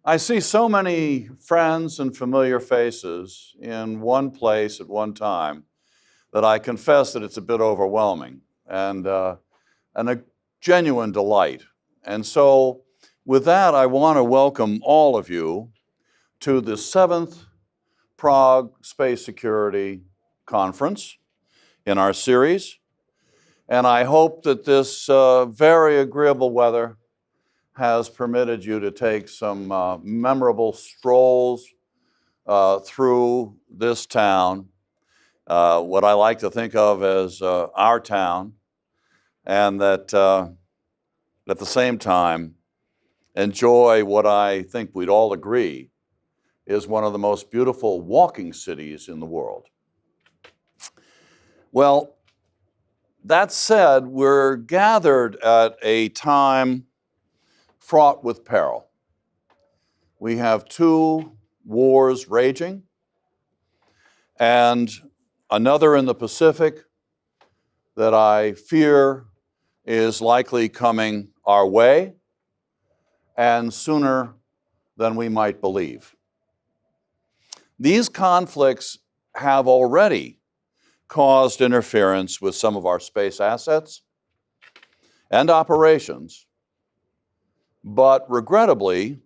I see so many friends and familiar faces in one place at one time that I confess that it's a bit overwhelming and a genuine delight. And so with that, I want to welcome all of you to the 7th Prague Space Security Conference in our series. And I hope that this very agreeable weather has permitted you to take some memorable strolls through this town, what I like to think of as our town, and that at the same time enjoy what I think we'd all agree is one of the most beautiful walking cities in the world. Well, that said, we're gathered at a time fraught with peril. We have two wars raging and another in the Pacific that I fear is likely coming our way and sooner than we might believe. These conflicts have already caused interference with some of our space assets and operations, but regrettably,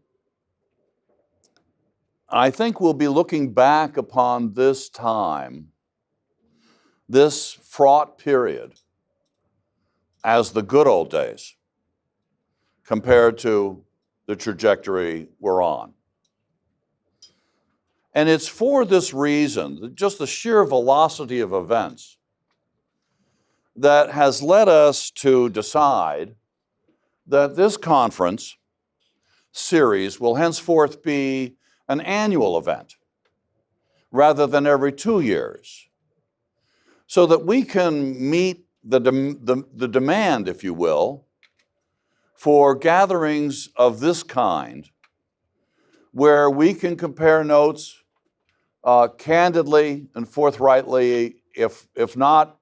I think we'll be looking back upon this time, this fraught period, as the good old days compared to the trajectory we're on. And it's for this reason, just the sheer velocity of events, that has led us to decide that this conference series will henceforth be an annual event rather than every 2 years, so that we can meet the demand, if you will, for gatherings of this kind where we can compare notes candidly and forthrightly, if not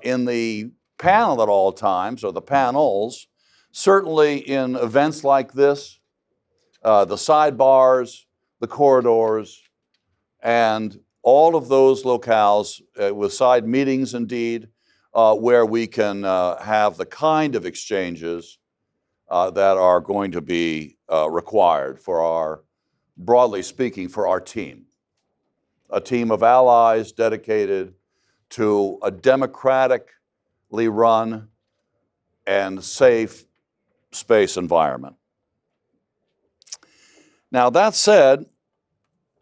in the panel at all times or the panels, certainly in events like this, the sidebars, the corridors, and all of those locales with side meetings indeed, where we can have the kind of exchanges that are going to be required for our, broadly speaking, for our team. A team of allies dedicated to a democratically run and safe space environment. Now, that said,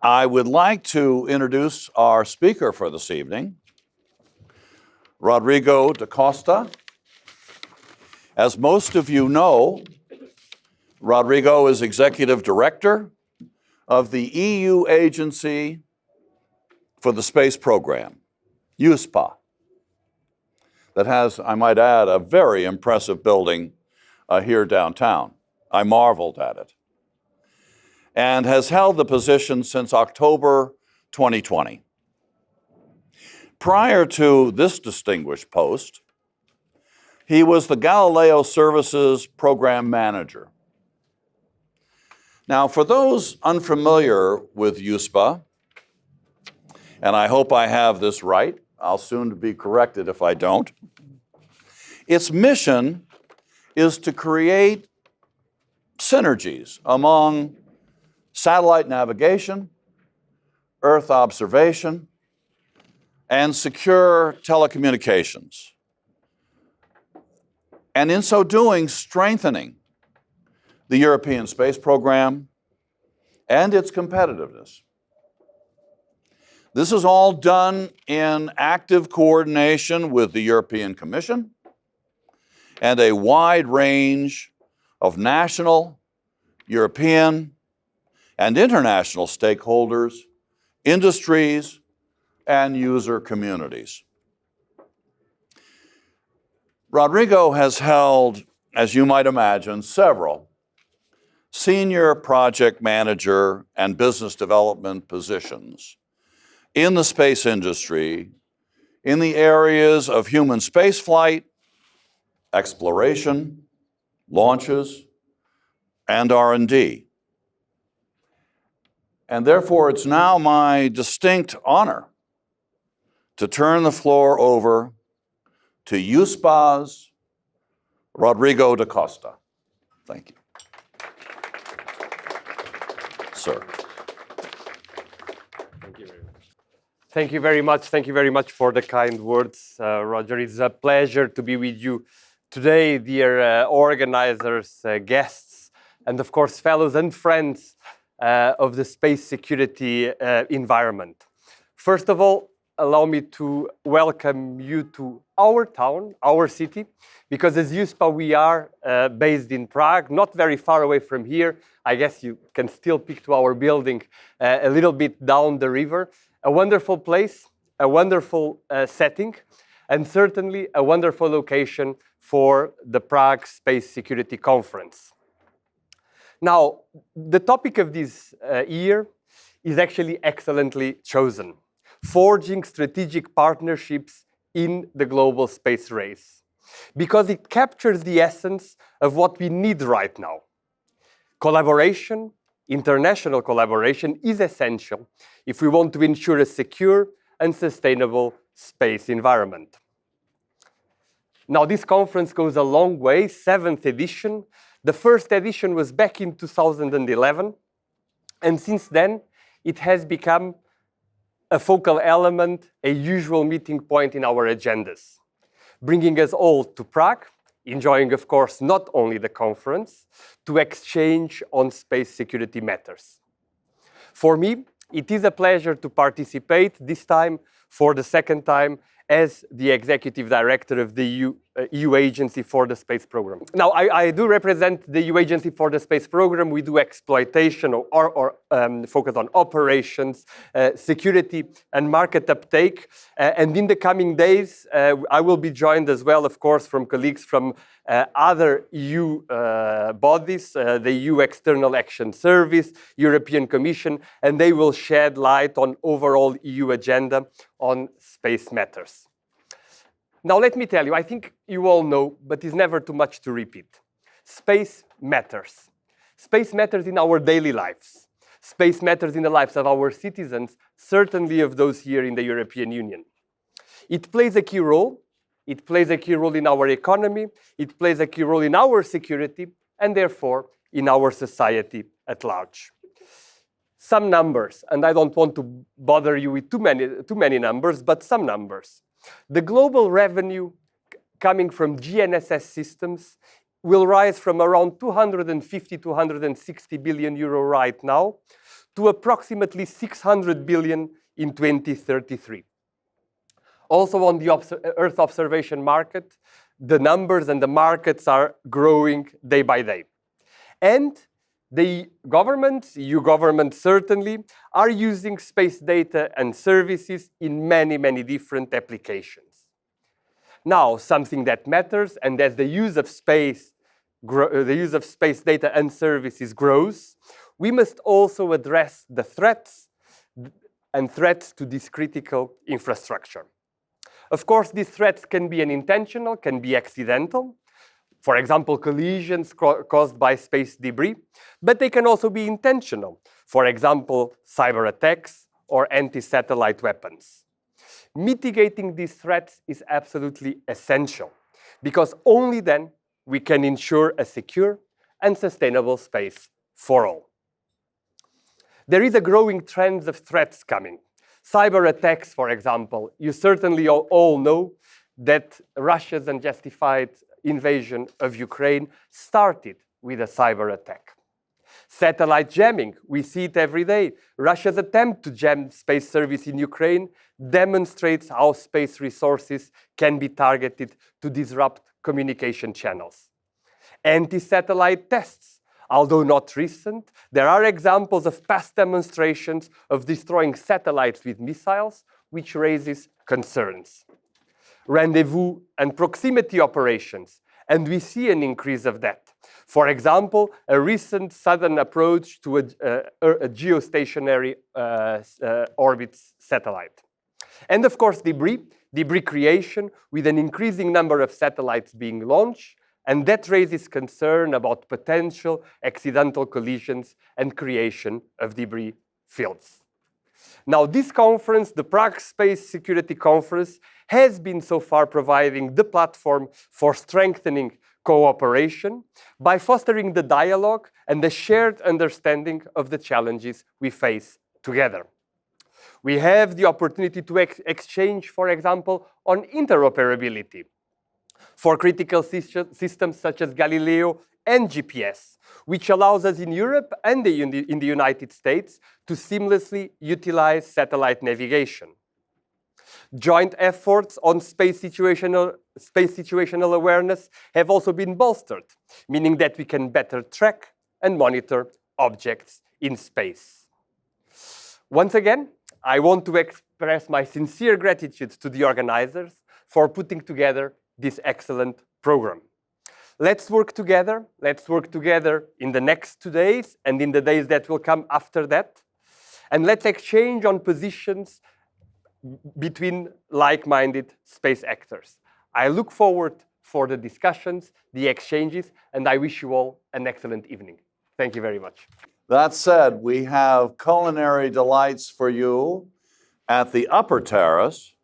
I would like to introduce our speaker for this evening, Rodrigo da Costa. As most of you know, Rodrigo is Executive Director of the EU Agency for the Space Program, EUSPA, that has, I might add, a very impressive building here downtown. I marveled at it. And has held the position since October 2020. Prior to this distinguished post, he was the Galileo Services Program Manager. Now, for those unfamiliar with EUSPA, and I hope I have this right, I'll soon be corrected if I don't, its mission is to create synergies among satellite navigation, Earth observation, and secure telecommunications. And in so doing, strengthening the European space program and its competitiveness. This is all done in active coordination with the European Commission and a wide range of national, European, and international stakeholders, industries, and user communities. Rodrigo has held, as you might imagine, several senior project manager and business development positions in the space industry in the areas of human spaceflight, exploration, launches, and R&D. And therefore, it's now my distinct honor to turn the floor over to USPA's Rodrigo da Costa. Thank you. Sir. Thank you very much. Thank you very much. Thank you very much for the kind words, Roger. It's a pleasure to be with you today, dear organizers, guests, and of course, fellows and friends of the space security environment. First of all, allow me to welcome you to our town, our city, because as USPA, we are based in Prague, not very far away from here. I guess you can still pick to our building a little bit down the river. A wonderful place, a wonderful setting, and certainly a wonderful location for the Prague Space Security Conference. Now, the topic of this year is actually excellently chosen: forging strategic partnerships in the global space race, because it captures the essence of what we need right now. Collaboration, international collaboration, is essential if we want to ensure a secure and sustainable space environment. Now, this conference goes a long way, 7th edition. The first edition was back in 2011, and since then, it has become a focal element, a usual meeting point in our agendas, bringing us all to Prague, enjoying, of course, not only the conference, to exchange on space security matters. For me, it is a pleasure to participate, this time for the second time, as the Executive Director of the EU Agency for the Space Program. Now, I do represent the EU Agency for the Space Program. We do exploitation or focus on operations, security, and market uptake. And in the coming days, I will be joined as well, of course, from colleagues from other EU bodies, the EU External Action Service, European Commission, and they will shed light on overall EU agenda on space matters. Now, let me tell you, I think you all know, but it's never too much to repeat. Space matters. Space matters in our daily lives. Space matters in the lives of our citizens, certainly of those here in the European Union. It plays a key role. It plays a key role in our economy. It plays a key role in our security, and therefore in our society at large. Some numbers, and I don't want to bother you with too many numbers, but some numbers. The global revenue coming from GNSS systems will rise from around 250 to 160 billion euro right now to approximately 600 billion in 2033. Also on the Earth observation market, the numbers and the markets are growing day by day. And the governments, EU governments certainly, are using space data and services in many, many different applications. Now, something that matters, and as the use of space data and services grows, we must also address the threats to this critical infrastructure. Of course, these threats can be unintentional, can be accidental. For example, collisions caused by space debris, but they can also be intentional. For example, cyber attacks or anti-satellite weapons. Mitigating these threats is absolutely essential, because only then we can ensure a secure and sustainable space for all. There is a growing trend of threats coming. Cyber attacks, for example. You certainly all know that Russia's unjustified invasion of Ukraine started with a cyber attack. Satellite jamming, we see it every day. Russia's attempt to jam space service in Ukraine demonstrates how space resources can be targeted to disrupt communication channels. Anti-satellite tests, although not recent, there are examples of past demonstrations of destroying satellites with missiles, which raises concerns. Rendezvous and proximity operations, and we see an increase of that. For example, a recent sudden approach to a geostationary orbit satellite. And of course, debris creation with an increasing number of satellites being launched, and that raises concern about potential accidental collisions and creation of debris fields. Now, this conference, the Prague Space Security Conference, has been so far providing the platform for strengthening cooperation by fostering the dialogue and the shared understanding of the challenges we face together. We have the opportunity to exchange, for example, on interoperability for critical systems such as Galileo and GPS, which allows us in Europe and in the United States to seamlessly utilize satellite navigation. Joint efforts on space situational awareness have also been bolstered, meaning that we can better track and monitor objects in space. Once again, I want to express my sincere gratitude to the organizers for putting together this excellent program. Let's work together. Let's work together in the next 2 days and in the days that will come after that. And let's exchange on positions between like-minded space actors. I look forward for the discussions, the exchanges, and I wish you all an excellent evening. Thank you very much. That said, we have culinary delights for you at the upper terrace,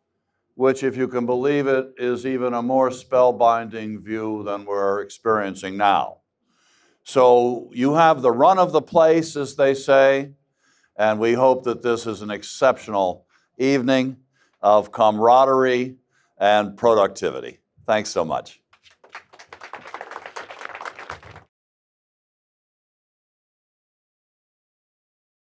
which, if you can believe it, is even a more spellbinding view than we're experiencing now. So you have the run of the place, as they say, and we hope that this is an exceptional evening of camaraderie and productivity. Thanks so much.